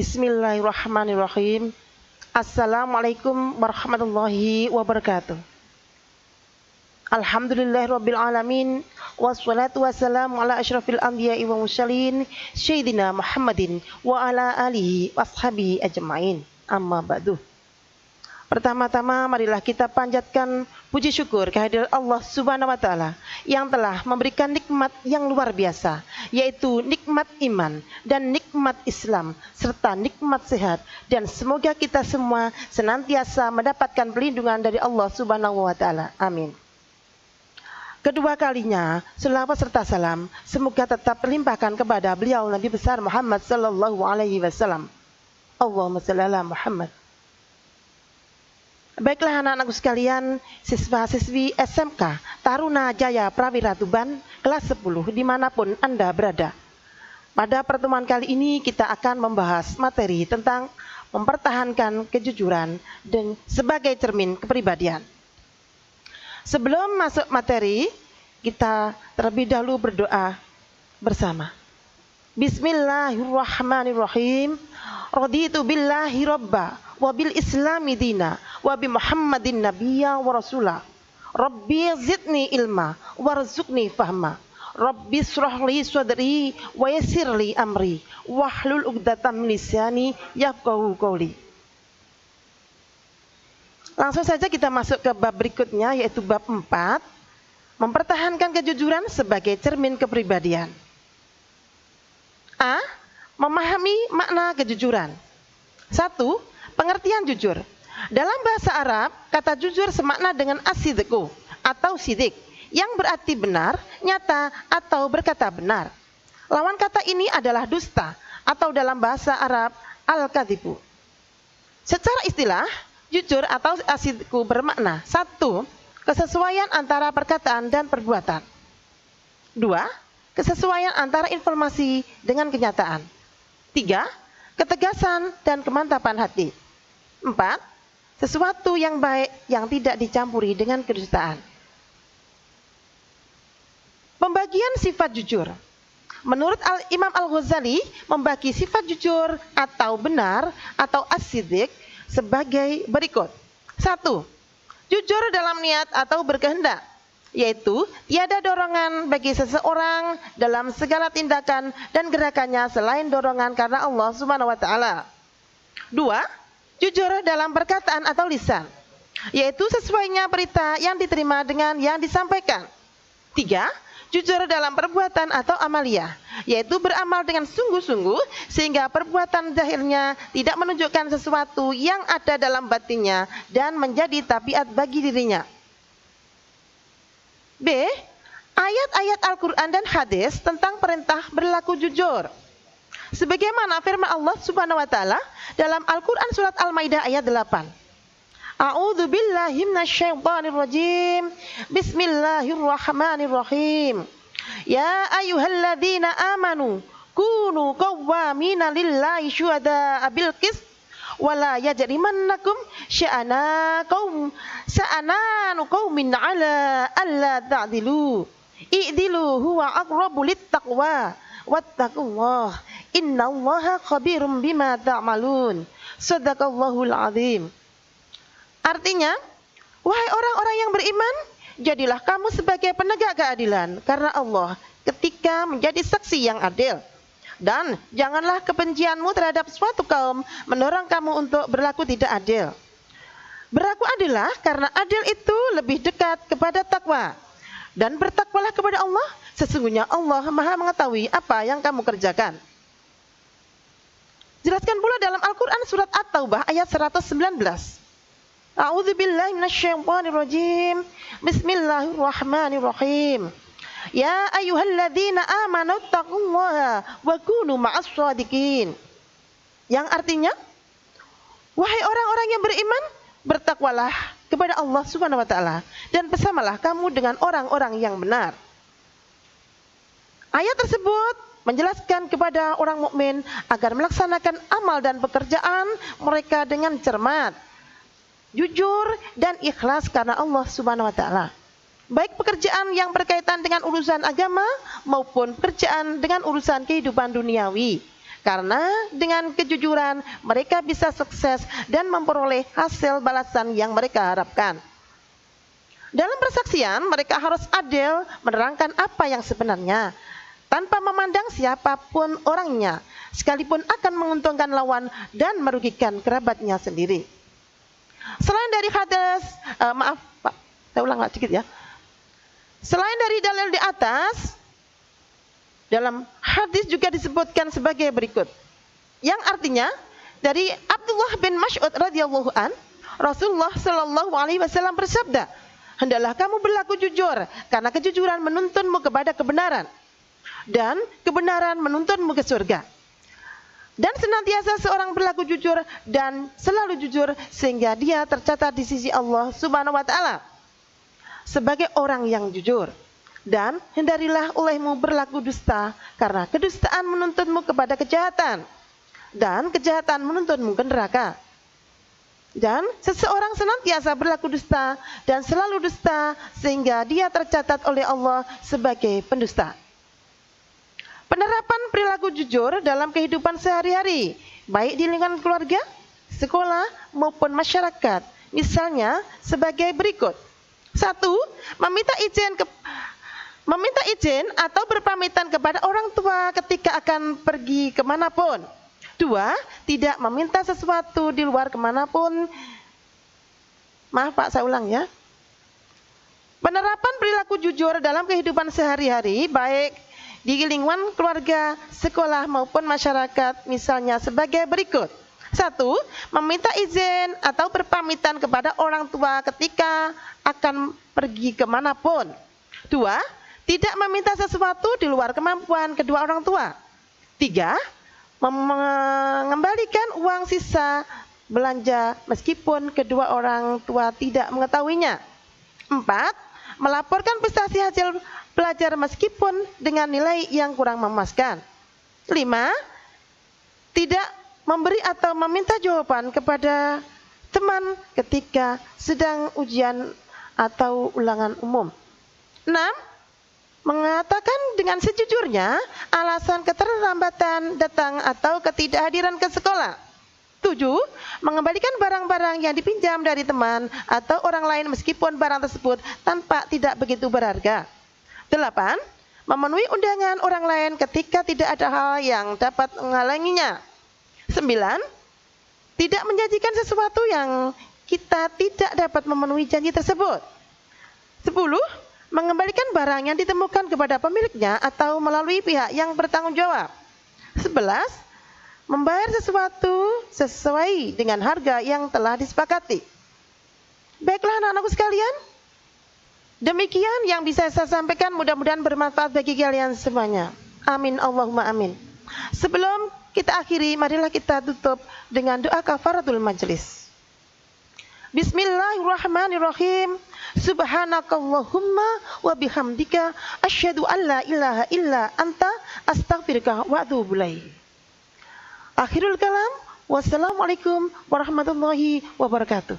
Bismillahirrahmanirrahim. Assalamualaikum warahmatullahi wabarakatuh. Alhamdulillahirabbil alamin wassalatu wassalamu ala asyrafil anbiya'i wa mursalin sayyidina Muhammadin wa ala alihi washabihi ajmain. Amma ba'du. Pertama-tama marilah kita panjatkan puji syukur kehadirat Allah Subhanahu wa taala yang telah memberikan nikmat yang luar biasa, yaitu nikmat iman dan nikmat Islam serta nikmat sehat, dan semoga kita semua senantiasa mendapatkan perlindungan dari Allah Subhanahu wa taala. Amin. Kedua kalinya, selawat serta salam semoga tetap terlimpahkan kepada beliau Nabi besar Muhammad sallallahu alaihi wasallam. Allahumma shalli ala Muhammad. Baiklah anak-anakku sekalian, siswa-siswi SMK Taruna Jaya Prawira Tuban kelas 10 dimanapun Anda berada. Pada pertemuan kali ini kita akan membahas materi tentang mempertahankan kejujuran dan sebagai cermin kepribadian. Sebelum masuk materi, kita terlebih dahulu berdoa bersama. Bismillahirrahmanirrahim. Raditu billahi robba wa bil islami dina wa bi Muhammadin nabiyya wa rasula. Rabbi zidni ilma warzuqni fahma. Rabbi shrah li sadri wa yassir li amri wahlul 'uqdatam min lisani yafqahu qawli. Langsung saja kita masuk ke bab berikutnya, yaitu bab 4, mempertahankan kejujuran sebagai cermin kepribadian. A. Memahami makna kejujuran. 1. Pengertian jujur. Dalam bahasa Arab, kata jujur semakna dengan as-sidqu atau sidik, yang berarti benar, nyata, atau berkata benar. Lawan kata ini adalah dusta, atau dalam bahasa Arab al-kadzibu. Secara istilah, jujur atau as-sidqu bermakna 1. Kesesuaian antara perkataan dan perbuatan. 2. Kesesuaian antara informasi dengan kenyataan. 3. Ketegasan dan kemantapan hati. 4. Sesuatu yang baik yang tidak dicampuri dengan kedustaan. Pembagian sifat jujur. Menurut Imam Al-Ghazali, membagi sifat jujur atau benar atau as-siddiq sebagai berikut. 1. Jujur dalam niat atau berkehendak, yaitu tiada dorongan bagi seseorang dalam segala tindakan dan gerakannya selain dorongan karena Allah Subhanahu wa taala. 2. Jujur dalam perkataan atau lisan, yaitu sesuainya berita yang diterima dengan yang disampaikan. 3. Jujur dalam perbuatan atau amaliyah, yaitu beramal dengan sungguh-sungguh sehingga perbuatan zahirnya tidak menunjukkan sesuatu yang ada dalam batinnya dan menjadi tabiat bagi dirinya. B. Ayat-ayat Al-Quran dan hadis tentang perintah berlaku jujur. Sebagaimana firman Allah Subhanahu wa taala dalam Al-Quran surat Al-Maidah ayat 8. A'udzu billahi minasyaitonir rajim. Bismillahirrahmanirrahim. Ya ayyuhalladzina amanu kunu qawwamina lillahi syuhada'a bil qist wala yajrimannakum sya'anu qaumin ala alla ta'dilu i'dilu huwa aqrabu littaqwa wattaqullah innallaha khabirum bima ta'malun. Shadaqallahul azim. Artinya, wahai orang-orang yang beriman, jadilah kamu sebagai penegak keadilan karena Allah ketika menjadi saksi yang adil. Dan janganlah kebencianmu terhadap suatu kaum mendorong kamu untuk berlaku tidak adil. Berlaku adillah karena adil itu lebih dekat kepada takwa. Dan bertakwalah kepada Allah, sesungguhnya Allah Maha mengetahui apa yang kamu kerjakan. Jelaskan pula dalam Al-Quran surat At-Taubah ayat 119. A'udzu billahi minasyaitonir rajim. Bismillahirrahmanirrahim. Ya ayyuhalladzina amanu taqullaha wa kunu ma'as shadiqin. Yang artinya, wahai orang-orang yang beriman, bertakwalah kepada Allah Subhanahu wa taala dan bersamalah kamu dengan orang-orang yang benar. Ayat tersebut menjelaskan kepada orang mukmin agar melaksanakan amal dan pekerjaan mereka dengan cermat, jujur dan ikhlas karena Allah Subhanahu wa taala. Baik pekerjaan yang berkaitan dengan urusan agama maupun pekerjaan dengan urusan kehidupan duniawi. Karena dengan kejujuran mereka bisa sukses dan memperoleh hasil balasan yang mereka harapkan. Dalam persaksian mereka harus adil menerangkan apa yang sebenarnya, tanpa memandang siapapun orangnya, sekalipun akan menguntungkan lawan dan merugikan kerabatnya sendiri. Selain dari hadis, maaf Pak, saya ulang sedikit ya. Selain dari dalil di atas, dalam hadis juga disebutkan sebagai berikut, yang artinya dari Abdullah bin Mas'ud radhiyallahu an, Rasulullah Shallallahu alaihi wasallam bersabda, hendaklah kamu berlaku jujur, karena kejujuran menuntunmu kepada kebenaran, dan kebenaran menuntunmu ke surga. Dan senantiasa seorang berlaku jujur dan selalu jujur, sehingga dia tercatat di sisi Allah Subhanahu wa taala sebagai orang yang jujur. Dan hindarilah olehmu berlaku dusta, karena kedustaan menuntunmu kepada kejahatan, dan kejahatan menuntunmu ke neraka. Dan seseorang senantiasa berlaku dusta dan selalu dusta, sehingga dia tercatat oleh Allah sebagai pendusta. Penerapan perilaku jujur dalam kehidupan sehari-hari, baik di lingkungan keluarga, sekolah, maupun masyarakat, misalnya sebagai berikut. 1. Meminta izin atau berpamitan kepada orang tua ketika akan pergi kemanapun. 2. Tidak meminta sesuatu di luar kemanapun. Maaf Pak, saya ulang ya. Penerapan perilaku jujur dalam kehidupan sehari-hari, baik di lingkungan keluarga, sekolah, maupun masyarakat, misalnya sebagai berikut. 1. Meminta izin atau berpamitan kepada orang tua ketika akan pergi kemanapun. 2. Tidak meminta sesuatu di luar kemampuan kedua orang tua. 3. Mengembalikan uang sisa belanja meskipun kedua orang tua tidak mengetahuinya. 4. Melaporkan prestasi hasil belajar meskipun dengan nilai yang kurang memuaskan. 5. Tidak memberi atau meminta jawaban kepada teman ketika sedang ujian atau ulangan umum. 6. Mengatakan dengan sejujurnya alasan keterlambatan datang atau ketidakhadiran ke sekolah. 7. Mengembalikan barang-barang yang dipinjam dari teman atau orang lain meskipun barang tersebut tidak begitu berharga. 8. Memenuhi undangan orang lain ketika tidak ada hal yang dapat menghalanginya. 9. Tidak menjanjikan sesuatu yang kita tidak dapat memenuhi janji tersebut. 10. Mengembalikan barang yang ditemukan kepada pemiliknya atau melalui pihak yang bertanggung jawab. 11. Membayar sesuatu sesuai dengan harga yang telah disepakati. Baiklah anak-anakku sekalian, demikian yang bisa saya sampaikan, mudah-mudahan bermanfaat bagi kalian semuanya. Amin Allahumma amin. Sebelum kita akhiri, marilah kita tutup dengan doa kafaratul majelis. Bismillahirrahmanirrahim. Subhanakallahumma wa bihamdika asyhadu an la ilaha illa anta astaghfiruka wa atubu ilaik. Akhirul kalam. Wassalamualaikum warahmatullahi wabarakatuh.